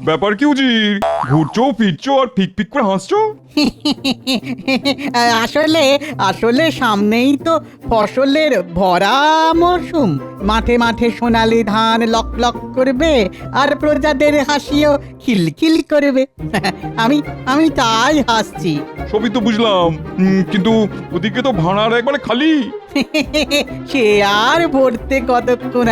ব্যাপার কি উজির? ঘুরছো ফিরছো আর ফিক ফিক করে হাসছো? আসলে আসলে সামনেই তো ফসলের ভরা মরশুম। মাঠে মাঠে সোনালি ধান লক লক করবে আর প্রজাদের হাসিও খিলখিল করবে। আমি আমি তাই হাসছি। সবই তো বুঝলাম, কিন্তু ওদিকে তো ভাড়ার একবারে খালি। সে আর ভরতে কতক্ষণ?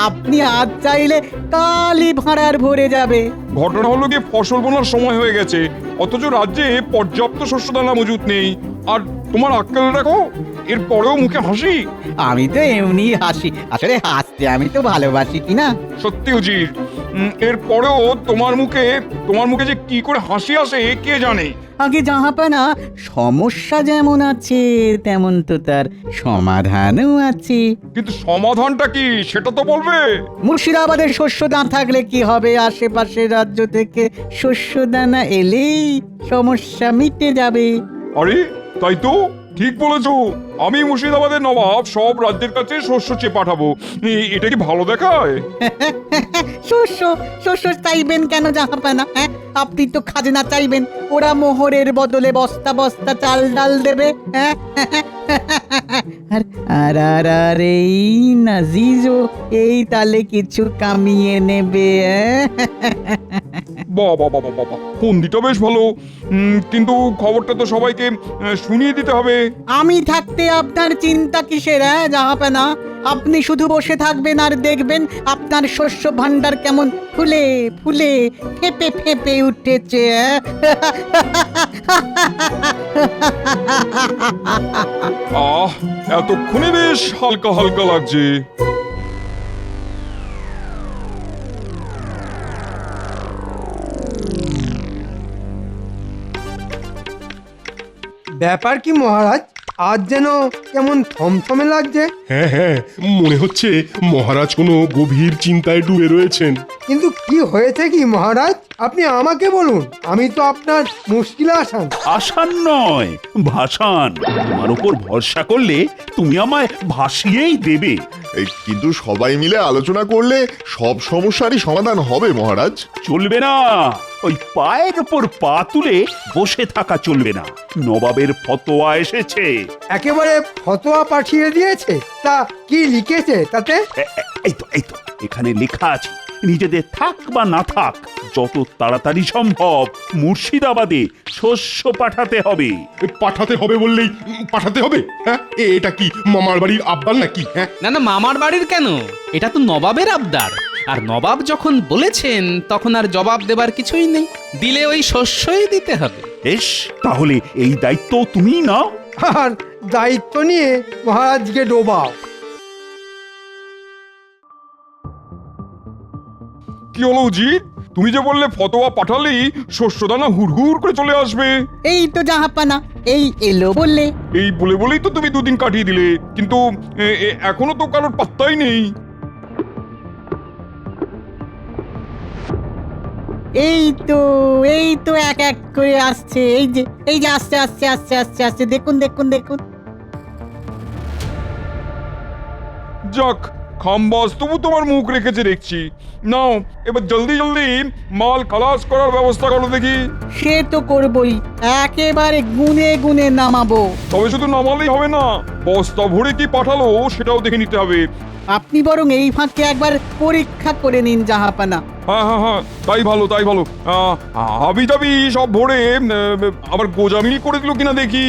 আপনি আজ চাইলে কালই ভাড়ার ভরে যাবে। ঘটনা হলো গিয়ে ফসল বোনার সময় হয়ে গেছে, অথচ রাজ্যে পর্যাপ্ত শস্য দানা মজুত নেই। আর তোমার আক্কেল রাখো, এর পরেও মুখে হাসি। আমি তো এমনি হাসি, আসলে হাসতে আমি তো ভালোবাসি কিনা। সত্যি উজির, এর পরেও তোমার মুখে যে কি করে হাসি আসে কে জানে। আগে জাহাপানা, সমস্যা যেমন আছে তেমন তো তার সমাধানও আছে। কিন্তু সমাধানটা কি সেটা তো বলবে। মুর্শিদাবাদের শস্য দান থাকলে কি হবে? আশেপাশের রাজ্য থেকে শস্য দানা এলেই সমস্যা মিটে যাবে। আরে তাই তো, ঠিক বলেছো। আমি মুর্শিদাবাদের নবাব সব রাজ্যের কাছে শস্য চেয়ে পাঠাবো। এটা কি ভালো দেখায়? শস্য শস্য চাইবেন কেন জাহাপানা? হ্যাঁ, আপনি তো খাজনা চাইবেন, ওরা মোহরের বদলে বস্তা বস্তা চাল ডাল দেবে। হ্যাঁ, আর আর আর আর এই নাজিজও এই তালে কিছু কামিয়ে নেবে। বাবা বাবা বাবা, ফন্দিটা বেশ ভালো, কিন্তু খবরটা তো সবাইকে শুনিয়ে দিতে হবে। আমি থাকতে আপনার চিন্তা কিসের? জাহাপানা, আপনি শুধু বসে থাকবেন আর দেখবেন আপনার শস্য ভান্ডার কেমন ফুলে ফুলে ফেপে ফেপে উঠেছে। এতক্ষণে বেশ হালকা হালকা লাগছে। ব্যাপার কি মহারাজ, আজ যেন কেমন থমথমে লাগছে? হ্যাঁ হ্যাঁ, মনে হচ্ছে মহারাজ কোনো গভীর চিন্তায় ডুবে রয়েছেন। কিন্তু কি হয়েছে কি মহারাজ? আপনি আমাকে বলুন, আমি তো আপনার মুশকিলে আসান। আসান নয়, ভাসান। তোমার উপর ভরসা করলে তুমি আমায় ভাসিয়েই দেবে। কিন্তু সবাই মিলে আলোচনা করলে সব সমস্যারই সমাধান হবে মহারাজ। চলবে না, ওই পায়ের উপর পা তুলে বসে থাকা চলবে না। নবাবের ফতোয়া এসেছে। একেবারে ফতোয়া পাঠিয়ে দিয়েছে? তা কি লিখেছে তাতে? এই তো এখানে লেখা আছে, নিজেদের থাক বা না থাক যত তাড়াতাড়ি সম্ভব মুর্শিদাবাদে শস্য পাঠাতে হবে। পাঠাতে হবে বললেই পাঠাতে হবে? হ্যাঁ, এটা কি মামার বাড়ির আবদার নাকি? হ্যাঁ, না না, মামার বাড়ির কেন, এটা তো নবাবের আবদার। আর নবাব যখন বলেছেন তখন আর জবাব দেবার কিছুই নেই, দিলে ওই শস্যই দিতে হবে। বেশ, তাহলে এই দায়িত্ব তুমিই নাও। আর দায়িত্ব নিয়ে মহারাজকে ডোবাও। কি হলো উজির? তুমি যে বললে ফতোয়া পাঠালেই শস্যদানা হুড়হুড় করে চলে আসবে। এই তো জাহাপানা, এই এলো বললে। এই বলেই তো তুমি দুদিন কাটিয়ে দিলে, কিন্তু এখনো তো কারোর পাত্তাই নেই। এই তো এক এক করে আসছে। এই যে আসছে আসছে আসছে আসছে আসছে, দেখুন দেখুন দেখুন। যাক, খাম্বাস তবু তোমার মুখ রেখেছে দেখছি। নাও এবার জলদি জলদি মাল খালাস করার ব্যবস্থা করো দেখি। সে তো করবই, একেবারে গুনে গুনে নামাবো। তবে শুধু নামালেই হবে না, বস্তা ভরে কি পাঠালো সেটাও দেখে নিতে হবে। আপনি বরং এই ফাঁকে একবার পরীক্ষা করে নিন জাহাপানা। হ্যাঁ হ্যাঁ হ্যাঁ, তাই ভালো তাই ভালো। হাবি জাবি সব ভরে আবার গোজামিল করে দিল কিনা দেখি।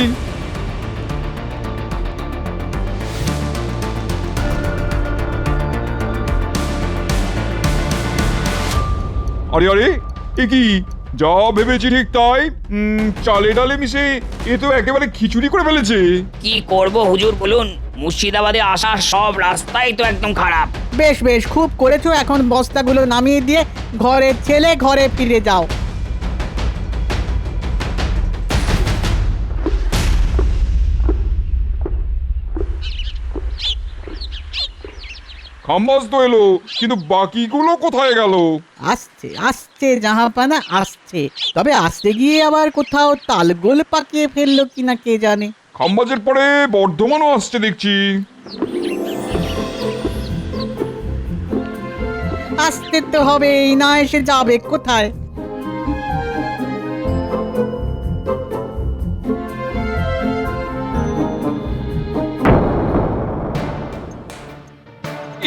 আরে আরে, এ কি? যা ভেবেছি ঠিক তাই, চালে ডালে মিশে এ তো একেবারে খিচুড়ি করে ফেলেছে। কি করব হুজুর বলুন, মুর্শিদাবাদে আসার সব রাস্তাই তো একদম খারাপ। বেশ বেশ, খুব করেছো। এখন বস্তাগুলো নামিয়ে দিয়ে ঘরে ছেলে ঘরে ফিরে যাও। খাম্বাস তো এলো, কিন্তু বাকিগুলো কোথায় গেল? আসছে আসছে জাহাপানা আসছে, তবে আসতে গিয়ে আবার কোথাও তালগোল পাকিয়ে ফেললো কিনা কে জানে। খাম্বাজের পরে বর্ধমানও আসছে দেখছি। আসতে তো হবেই, না এসে যাবে কোথায়?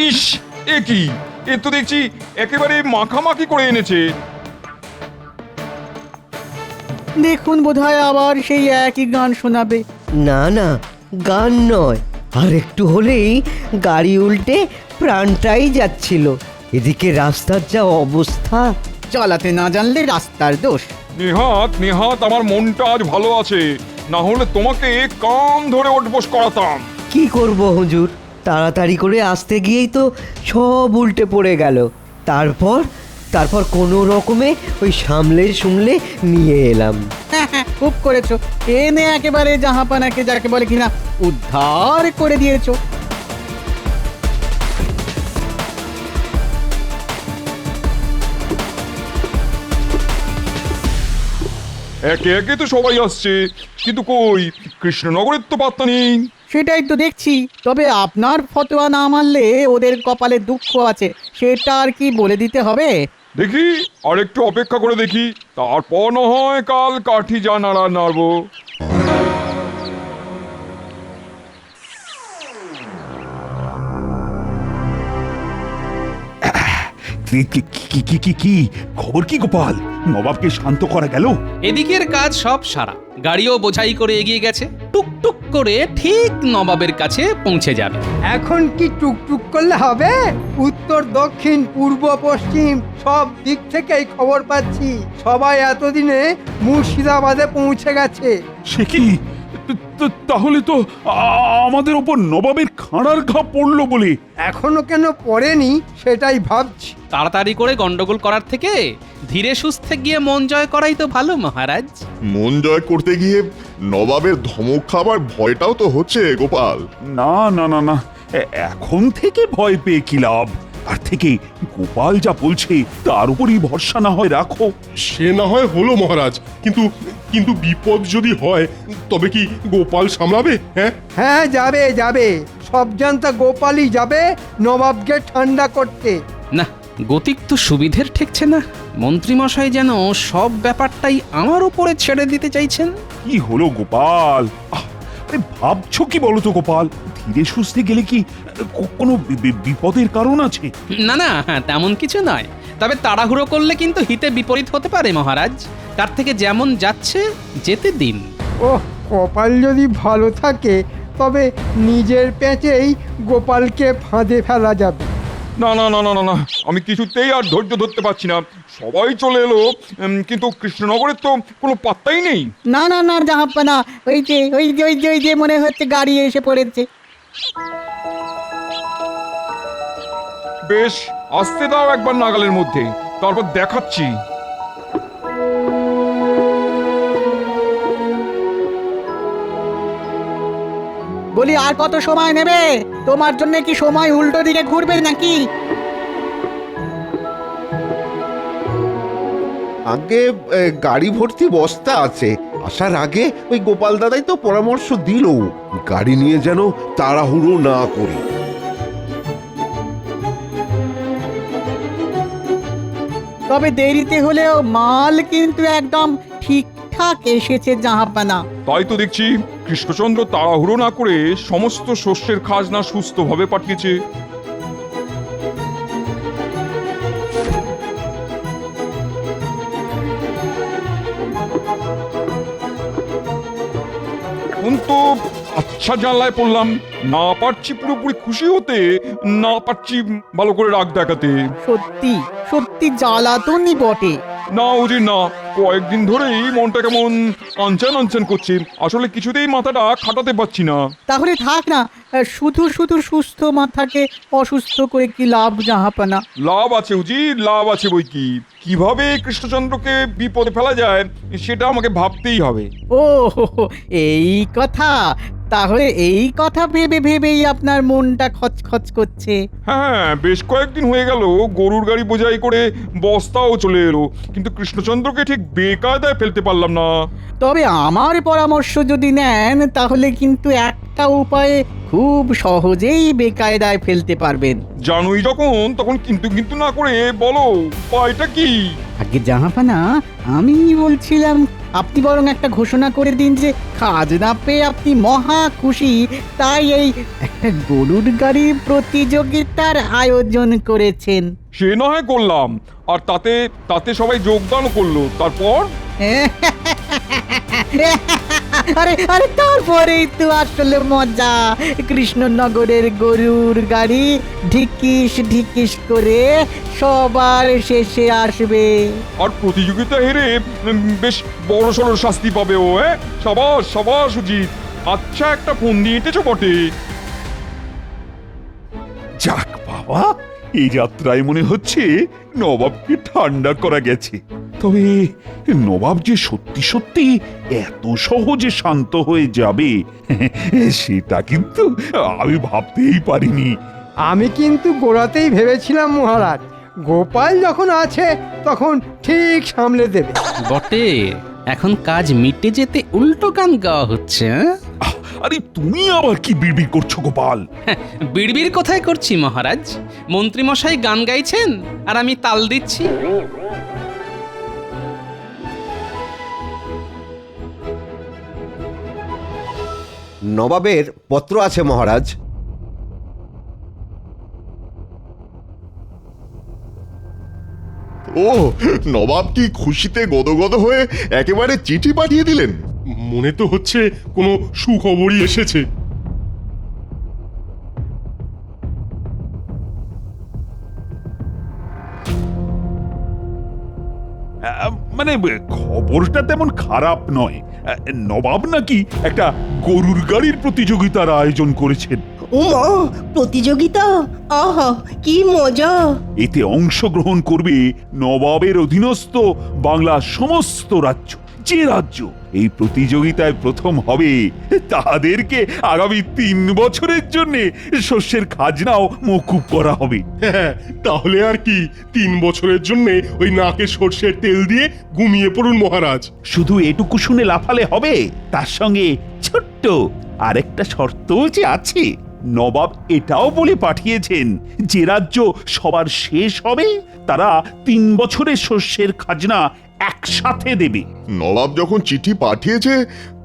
ইস, এ কি, এ তো দেখছি একেবারে মাখামাখি করে এনেছে। দেখুন বোধহয় আবার সেই একই গান শোনাবে। না না, গান নয়, আর একটু হলেই গাড়ি উল্টে প্রাণটাই যাচ্ছিল। এদিকে রাস্তার যা অবস্থা। চালাতে না জানলে রাস্তার দোষ। নেহাত নেহাত আমার মনটা আজ ভালো আছে, না হলে তোমাকে কান ধরে ওঠবোস করাতাম। কি করব হুজুর, তাড়াতাড়ি করে আসতে গিয়েই তো সব উল্টে পড়ে গেল। তারপর কোনো রকমে ওই সামলে নিয়ে এলাম। হ্যাঁ, খুব করেছো, এনে একেবারে জাহাপানাকে যাকে বলে কিনা উদ্ধার করে দিয়েছো। একে একে তো সবাই আসছে, কিন্তু কই কৃষ্ণনগরের তো পাত্তা নেই। সেটাই তো দেখছি। তবে আপনার ফতোয়া না মানলে ওদের কপালে দুঃখ আছে, সেটা আর কি বলে দিতে হবে? দেখি আর একটু অপেক্ষা করে দেখি, তারপর না হয় কাল কাঠি যা নাড়া নাড়বো। কি খবর কি গোপাল? নবাবকে শান্ত করা গেল? এদিকের কাজ সব সারা, গাড়িও বোঝাই করে এগিয়ে গেছে, টুকটুক করে ঠিক নবাবের কাছে পৌঁছে যাবে। এখন কি টুকটুক করলে হবে? উত্তর দক্ষিণ পূর্ব পশ্চিম সব দিক থেকেই খবর পাচ্ছি, সবাই এতদিনে মুর্শিদাবাদে পৌঁছে গেছে। সে কি, তাহলে তো আমাদের ওপর নবাবের খাঁড়ার ঘা পড়লো বলে। এখনো কেন পড়েনি সেটাই ভাবছি। তাড়াতাড়ি করে গন্ডগোল করার থেকে ধীরে সুস্থে গিয়ে মন জয় করাই তো ভালো মহারাজ। মন জয় করতে গিয়ে নবাবের ধমক খাবার ভয়টাও তো হচ্ছে গোপাল। না না না না, এখন থেকে ভয় পেয়ে কি লাভ? তার থেকে গোপাল যা বলছে তার উপরই ভরসা না হয় রাখো। সে না হয় হলো মহারাজ, কিন্তু বিপদ যদি হয় তবে কি গোপাল সামলাবে? হ্যাঁ হ্যাঁ, যাবে যাবে, সব জানতা গোপালই যাবে নবাবকে ঠান্ডা করতে। না, গতিক তো সুবিধের ঠেকছে না। মন্ত্রীমশাই যেন সব ব্যাপারটাই আমার উপরে ছেড়ে দিতে চাইছেন। কি হলো গোপাল? আরে ভাবছো কি বলো তো গোপাল? ধীরে সুস্থে গেলে কি কোনো বিপদের কারণ আছে? না না, তেমন কিছু নয়। তবে তাড়াহুড়ো করলে কিন্তু হিতে বিপরীত হতে পারে মহারাজ। তার থেকে যেমন যাচ্ছে যেতে দিন। ওহ, কপাল যদি ভালো থাকে তবে নিজের পেঁচেই গোপালকে ফাঁদে ফেলা যাবে। না না না না না না, আমি কিছুতেই আর ধৈর্য ধরতে পারছি না। সবাই চলে এলো, কিন্তু কৃষ্ণনগরের তো কোনো পাত্তাই নেই। না না না জাহাপানা, ওই যে মনে হচ্ছে গাড়ি এসে পড়েছে। বেশ, আসতে দাও একবার নাগালের মধ্যে, তারপর দেখাচ্ছি। বলি আর কত সময় নেবে? তোমার জন্য কি সময় উল্টো দিকে ঘুরবে নাকি? আগে গাড়ি ভর্তি বস্তা আছে, আসার আগে ওই গোপাল দাদাই তো পরামর্শ দিল গাড়ি নিয়ে যেন তাড়াহুড়ো না করি। তবে দেরিতে হলেও মাল কিন্তু একদম ঠিকঠাক এসেছে জাহাপানা। তাই তো দেখছি কৃষ্ণচন্দ্র তাড়াহুড়ো না করে সমস্ত শস্যের খাজনা সুস্থভাবে পাঠিয়েছে। এখন তো আচ্ছা জানলায় পড়লাম, না পারছি পুরোপুরি খুশি হতে, না পারছি ভালো করে রাগ দেখাতে। সত্যি সত্যি জ্বালাতনই বটে। না উজির না, কয়েকদিন ধরেই মনটা কেমন আনচান আনচান করছে। আসলে কিছুতেই মাথাটা খাটাতে পারছি না। তাহলে থাক না, শুধু শুধু সুস্থ মাথাকে অসুস্থ করে কি লাভ জাহাপানা? লাভ আছে উজির, লাভ আছে বই কি। কিভাবে কৃষ্ণচন্দ্রকে বিপদে ফেলা যায় সেটা আমাকে ভাবতেই হবে। ও, এই কথা। তাহলে এই কথা ভেবে ভেবেই আপনার মনটা খচখচ করছে। হ্যাঁ, বেশ কয়েকদিন হয়ে গেল গরুর গাড়ি বোঝাই করে বস্তাও চলে এলো, কিন্তু কৃষ্ণচন্দ্রকে ঠিক বেকায়দায় ফেলতে পারলাম না। তবে আমার পরামর্শ যদি নেন তাহলে কিন্তু একটা উপায়ে খুব সহজেই বেকায়দায় ফেলতে পারবেন। জানোই যখন, তখন কিন্তু কিন্তু না করে বলো উপায়টা কি? আগে জাহাপানা, আমি বলছিলাম আপনি বরং একটা ঘোষণা করে দিন যে খাজনা পেয়ে আপনি মহা খুশি, তাই এই একটা গরুর গাড়ির প্রতিযোগিতার আয়োজন করেছেন। সে না হয় করলাম, আর তাতে তাতে সবাই যোগদানও করলো। তারপর আরে আরে তারপরেই তো আসলে মজা। কৃষ্ণনগরের গরুর গাড়ি ঢিকিস ঢিকিস করে সবার শেষে আসবে। আর প্রতিযোগিতা হেরে বেশ বড় সড় শাস্তি পাবে ও। সাবাস সাবাস সুজিত, আচ্ছা একটা ফোন দিয়ে এঁটেছো বটে। যাক বাবা, এই যাত্রায় মনে হচ্ছে নবাবকে ঠান্ডা করা গেছে। তবে নবাব যে সত্যি সত্যি এত সহজে শান্ত হয়ে যাবে সেটা কিন্তু আমি ভাবতেই পারিনি। আমি কিন্তু গোড়াতেই ভেবেছিলাম মহারাজ, গোপাল যখন আছে তখন ঠিক সামলে দেবে। বটে, এখন কাজ মিটে যেতে উল্টো গান গাওয়া হচ্ছে। আরে তুমি আবার কি বিড়বিড় করছো গোপাল? বিড়বিড় কোথায় করছি মহারাজ? মন্ত্রীমশাই গান গাইছেন আর আমি তাল দিচ্ছি। নবাবের পত্র আছে মহারাজ। ও, নবাব কি খুশিতে গদগদ হয়ে একেবারে চিঠি পাঠিয়ে দিলেন? মনে তো হচ্ছে কোনো সুখবরই এসেছে। মানে খবরটা তেমন খারাপ নয়। নবাব নাকি একটা গরুর গাড়ির প্রতিযোগিতার আয়োজন করেছেন। উমা, প্রতিযোগিতা! আহা, কি মজা! এতে অংশগ্রহণ করবে নবাবের অধীনস্থ বাংলার সমস্ত রাজ্য। যে রাজ্য এই প্রতিযোগিতায় প্রথম হবে তাদেরকে আগামী 3 বছরের জন্য শস্যের খাজনাও মওকুফ করা হবে। হ্যাঁ, তাহলে আর কি 3 বছরের জন্য ওই নাকে সর্ষের তেল দিয়ে ঘুমিয়ে পড়ুন মহারাজ। শুধু এটুকু শুনে লাফালে হবে, তার সঙ্গে ছোট্ট আরেকটা শর্তও যে আছে। নবাব এটাও বলে পাঠিয়েছেন, যে রাজ্য সবার শেষ হবে তারা 3 বছরের শস্যের খাজনা একসাথে দেবে। নবাব যখন চিঠি পাঠিয়েছে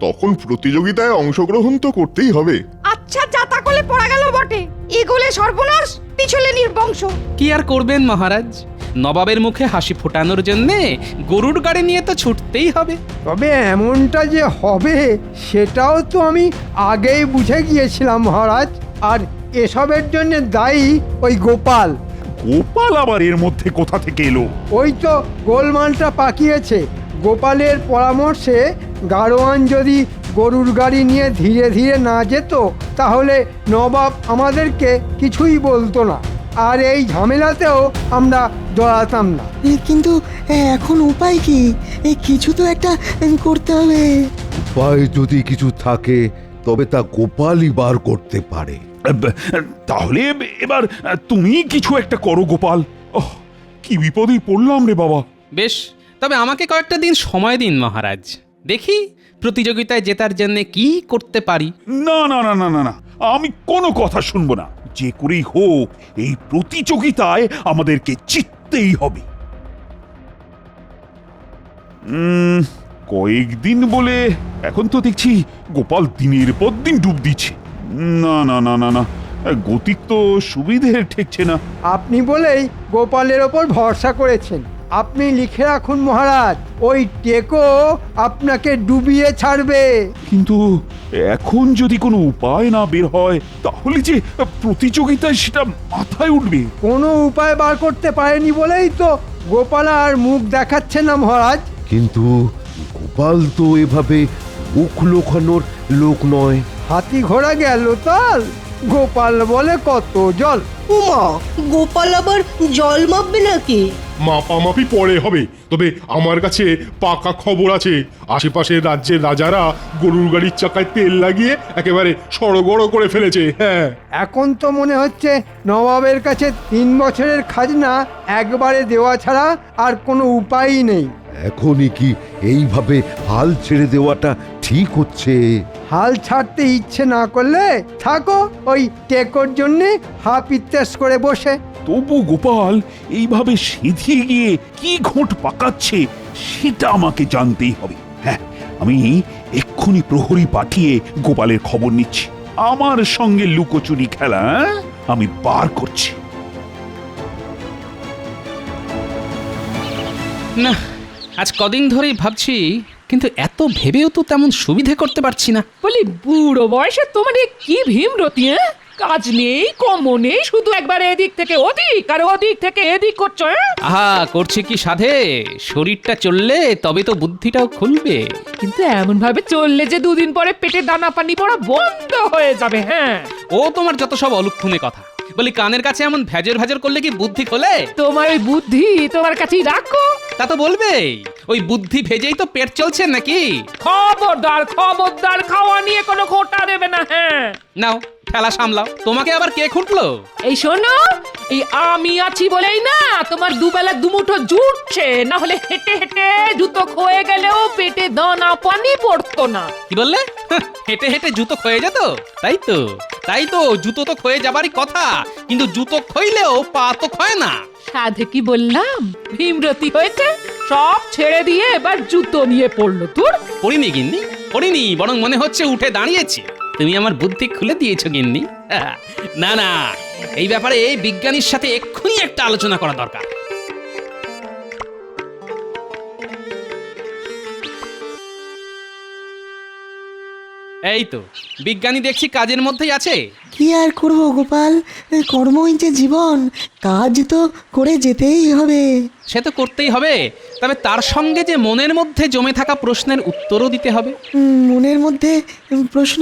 তখন প্রতিযোগিতায় অংশগ্রহণ তো করতেই হবে। আচ্ছা, যাতা কলে পড়া গেল বটে। এগোলে সর্বনাশ, পিছলে নির্বংশ। কি আর করবেন মহারাজ, নবাবের মুখে হাসি ফোটানোর জন্যে গরুর গাড়ি নিয়ে তো ছুটতেই হবে। তবে এমনটা যে হবে সেটাও তো আমি আগেই বুঝে গিয়েছিলাম মহারাজ। আর এসবের জন্য দায়ী ওই গোপাল। গোপাল আবার এর মধ্যে কোথা থেকে এলো? ওই তো গোলমালটা পাকিয়েছে। গোপালের পরামর্শে গাড়োয়ান যদি গরুর গাড়ি নিয়ে ধীরে ধীরে না যেত তাহলে নবাব আমাদেরকে কিছুই বলতো না, আর এই ঝামেলাতেও আমরা জড়াতাম না। কিন্তু এখন উপায় কি? কিছু তো একটা করতে হবে। উপায় যদি কিছু থাকে তবে তা গোপালই বার করতে পারে। তাহলে এবার তুমি কিছু একটা করো গোপাল। কি বিপদে পড়লাম রে বাবা। বেশ, তবে আমাকে কয়েকটা দিন সময় দিন মহারাজ, দেখি প্রতিযোগিতায় জেতার জন্য কি করতে পারি। না না না না না না, আমি কোনো কথা শুনবো না। যে করেই হোক এই প্রতিযোগিতায় আমাদেরকে জিততেই হবে। কয়েকদিন বলে এখন তো দেখছি গোপাল দিনের পর দিন ডুব দিচ্ছে। না না না না না, গতিক তো সুবিধে ঠেকছে না। আপনি বলেই গোপালের ওপর ভরসা করেছেন। আপনি লিখে রাখুন মহারাজ, ওই টেকো আপনাকে ডুবিয়ে ছাড়বে। কিন্তু এখন যদি কোনো উপায় না বের হয় তাহলে যে প্রতিযোগিতায় সেটা মাথায় উঠবে। কোনো উপায় বার করতে পারেনি বলেই তো গোপাল আর মুখ দেখাচ্ছে না মহারাজ। কিন্তু গোপাল তো এভাবে মুখ লোকানোর লোক নয়। হাতি ঘোড়া গেল তাল, গোপাল বলে কত জল। উমা, গোপাল আবার জল মাপবে নাকি? মাপামাপি পরে হবে। তবে আমার কাছে পাকা খবর আছে, আশেপাশের রাজ্যের রাজারা গরুর গাড়ির চাকায় তেল লাগিয়ে একেবারে সড়গড় করে ফেলেছে। হ্যাঁ, এখন তো মনে হচ্ছে নবাবের কাছে 3 বছরের খাজনা একবারে দেওয়া ছাড়া আর কোনো উপায়ই নেই। এখনই কি এইভাবে হাল ছেড়ে দেওয়াটা ঠিক হচ্ছে? হাল ছাড়তে ইচ্ছে না করলে থাকো ওই টেকোর জন্যে হাফ ইত্যাস করে বসে। তবু গোপাল এইভাবে সিধিয়ে গিয়ে কি ঘোট পাকাচ্ছে সেটা আমাকে জানতেই হবে। হ্যাঁ, আমি এক্ষুনি প্রহরী পাঠিয়ে গোপালের খবর নিচ্ছি। আমার সঙ্গে লুকোচুরি খেলা আমি বার করছি। না, আজ কদিন ধরেই ভাবছি, কিন্তু এত ভেবেও তো তেমন সুবিধে করতে পারছি না। বলি বুড়ো বয়সে তোমার এ কি ভীমরতি, হ্যাঁ? কাজ নেই, কম নেই, শুধু একবার এদিক থেকে ওদিক আর ওদিক থেকে এদিক করছো। আহা, করছে কি সাধে? শরীরটা চললে তবে তো বুদ্ধিটাও খুলবে। কিন্তু এমন ভাবে চললে যে 2 দিন পরে পেটে দানা পানি পড়া বন্ধ হয়ে যাবে। হ্যাঁ, ও তোমার যত সব অলক্ষণে কথা। বলি কানের কাছে এমন ভেজর ভেজর করলে কি বুদ্ধি খোলে? তোমার ওই বুদ্ধি তোমার কাছেই রাখো। তা তো বলবেই, ওই বুদ্ধি ভেজেই তো পেট চলছে নাকি? খবরদার খবরদার, খাওয়া নিয়ে কোনো খোটা দেবে না। হ্যাঁ, নাও খেলা সামলাও। তোমাকে আবার কে খুঁটলো? এই শোনো, এই আমি আছি বলেই না তোমার দুবেলা দুমুঠো জুটছে, না হলে হেঁটে হেঁটে জুতো ক্ষয়ে গেলেও পেটে দানা পানি পড়তো না। কি বললে? হেঁটে হেঁটে জুতো ক্ষয়ে যেত? তাই তো, তাই তো, জুতো তো ক্ষয়ে যাবারই কথা, কিন্তু জুতো ক্ষইলেও পা তো ক্ষয় না। সাধে কি বললাম, ভীমরতি হয়েছে, সব ছেড়ে দিয়ে এবার জুতো নিয়ে পড়লো। তোর পড়িনি গিন্নি, পড়িনি, বরং মনে হচ্ছে উঠে দাঁড়িয়েছি। তুমি আমার বুদ্ধি খুলে দিয়েছো গিন্নি। না না, এই ব্যাপারে এই বিজ্ঞানীর সাথে এক্ষুনি একটা আলোচনা করা দরকার। এই তো বিজ্ঞানী দেখছি কাজের মধ্যেই আছে। কি আর করবো গোপাল, কর্মই যে জীবন, কাজ তো করে যেতেই হবে। সে তো করতেই হবে, তবে তার সঙ্গে যে মনের মধ্যে জমে থাকা প্রশ্নের উত্তরও দিতে হবে। মনের মধ্যে প্রশ্ন,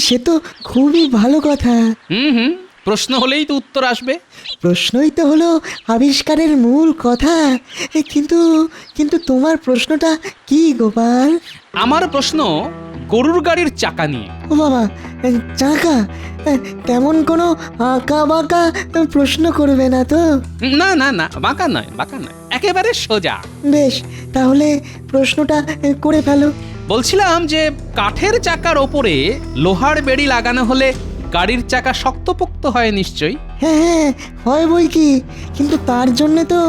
সে তো খুবই ভালো কথা। হুম, প্রশ্ন হলেই তো উত্তর আসবে। প্রশ্নই তো হলো আবিষ্কারের মূল কথা। কিন্তু কিন্তু তোমার প্রশ্নটা কি গোপাল? আমার প্রশ্ন গরুর গাড়ির চাকা নিয়ে। ও বাবা, চাকা? তেমন কোনো আঁকা বাঁকা প্রশ্ন করবে না তো? না না না, বাঁকা নয়, বাঁকা নয়, একেবারে সোজা। বেশ, তাহলে প্রশ্নটা করে ফেলো। বলছিলাম যে কাঠের চাকার ওপরে লোহার বেড়ি লাগানো হলে গাড়ির চাকা শক্তপোক্ত হয় নিশ্চয়ই। হ্যাঁ হ্যাঁ, হয় বই কি, কিন্তু তার জন্য তো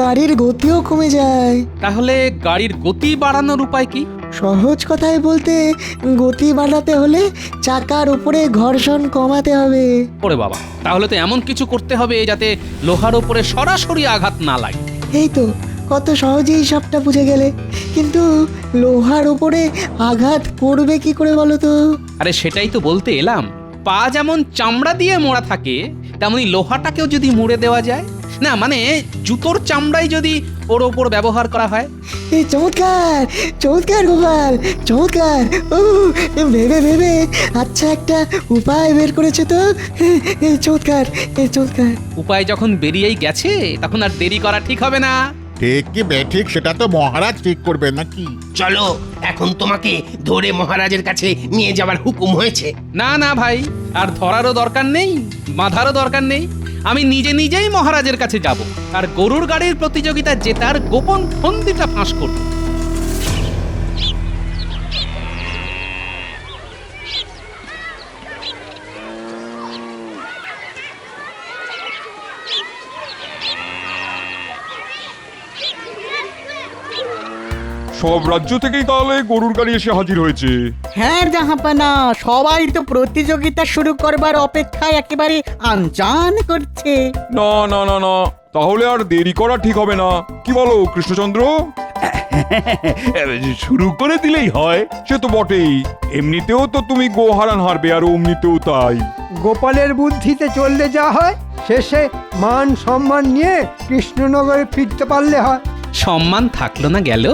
গাড়ির গতিও কমে যায়। তাহলে গাড়ির গতি বাড়ানোর উপায় কি? সহজ কথায় বলতে, গতি বাড়াতে হলে চাকার উপরে ঘর্ষণ কমাতে হবে। ওরে বাবা, তাহলে তো এমন কিছু করতে হবে যাতে লোহার উপরে সরাসরি আঘাত না লাগে। এই তো, কত সহজেই সবটা বুঝে গেলে। কিন্তু লোহার উপরে আঘাত করবে কি করে বলো তো? আরে সেটাই তো বলতে এলাম। পা যেমন চামড়া দিয়ে মোড়া থাকে, তেমনি লোহাটাকেও যদি মুড়ে দেওয়া যায়, না মানে জুতোর চামড়াই যদি ওর ওপর ব্যবহার করা হয়। এই চমৎকার চমৎকার গোপাল, চমৎকার। ও, ভেবে ভেবে আচ্ছা একটা উপায় বের করেছে তো। চমৎকার চমৎকার। উপায় যখন বেরিয়েই গেছে, তখন আর দেরি করা ঠিক হবে না। ঠিক কি বেঠিক সেটা তো মহারাজ ঠিক করবে নাকি? চলো, এখন তোমাকে ধরে মহারাজের কাছে নিয়ে যাবার হুকুম হয়েছে। না না ভাই, আর ধরারও দরকার নেই, বাঁধারও দরকার নেই। আমি নিজে নিজেই মহারাজের কাছে যাব আর গরুর গাড়ির প্রতিযোগিতা জেতার গোপন ফন্দিটা ফাঁস করব। সব রাজ্য থেকেই তাহলে গরুর গাড়ি এসে হাজির হয়েছে। হ্যাঁ জাহাপানা, সবাই তো প্রতিযোগিতা শুরু করবার অপেক্ষায় একেবারে আনজান করছে। না না না না, তাহলে আর দেরি করা ঠিক হবে না। কি বলো কৃষ্ণচন্দ্র? শুরু করে দিলেই হয়। সে তো বটেই, এমনিতেও তো তুমি গোহারান হারবে, আর অমনিতেও তাই। গোপালের বুদ্ধিতে চললে যা হয়, শেষে মান সম্মান নিয়ে কৃষ্ণনগরে ফিরতে পারলে হয়। সম্মান থাকলো না গেল,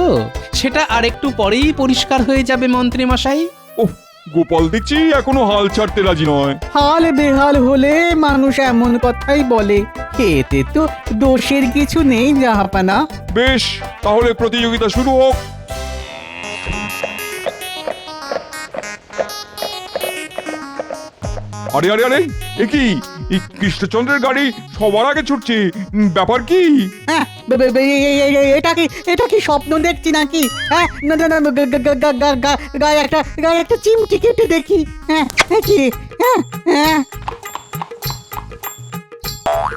সেটা আর একটু পরেই পরিষ্কার হয়ে যাবে মন্ত্রী মশাই। ওহ, গোপাল দেখছি এখনো হাল ছাড়তে রাজি নয়। হাল বেহাল হলে মানুষ এমন কথাই বলে। এতে তো দোষের কিছু নেই জাহাপানা। বেশ, তাহলে প্রতিযোগিতা শুরু হোক। আরে আরে আরে, এ কি, এই কৃষ্ণচন্দ্রের গাড়ি সবার আগে ছুটছে, ব্যাপার কি? হ্যাঁ, এটা কি স্বপ্ন দেখছি নাকি? হ্যাঁ, না না না, গায়ে একটা চিমটি কেটে দেখি। হ্যাঁ, কি? হ্যাঁ হ্যাঁ,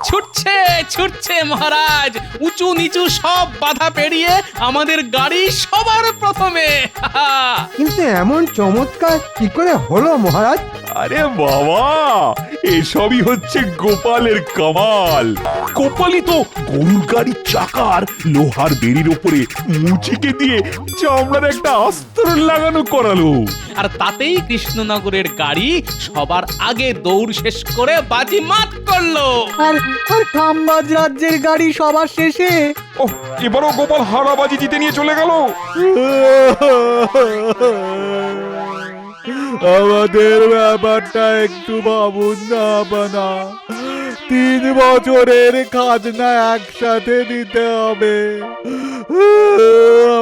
ছুটছে ছুটছে মহারাজ, উঁচু নিচু সব বাধা পেরিয়ে আমাদের গাড়ি সবার প্রথমে। কিন্তু এমন চমৎকার কি করে হলো মহারাজ? আরে বাবা, এসবই হচ্ছে গোপালের কামাল। গোপালই তো গরুর গাড়ির চাকার লোহার বেড়ির উপরে মুচিকে দিয়ে চামড়ার একটা আস্তরণ লাগানো করালো। আর তাতেই কৃষ্ণনগরের গাড়ি সবার আগে দৌড় শেষ করে বাজি মাত করলো। আর খাম্বাজ রাজ্যের গাড়ি সবার শেষে। ও, এবারও গোপাল হারাবাজি জিতে নিয়ে চলে গেল। আমাদের ব্যাপারটা একটু ভাবুন না বানা, 3 বছরের খাজনা একসাথে দিতে হবে।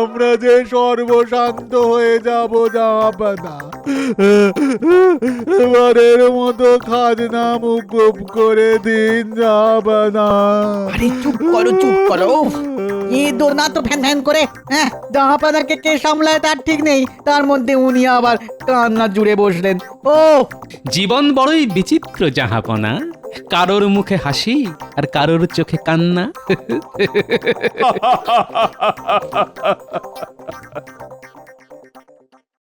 আমরা যে সর্বশান্ত হয়ে যাব জাহাপানা। এবারের মতো খাজনা মুকুব করে দিন জাহাপানা। আরে চুপ করো। এ দোনা তো ফ্যান ফ্যান করে। হ্যাঁ, জাহাপানাকে কে সামলায় তার ঠিক নেই, তার মধ্যে উনি আবার কান্না জুড়ে বসলেন। ও, জীবন বড়ই বিচিত্র জাহাপনা, কারোর মুখে হাসি আর কারোর চোখে কান্না।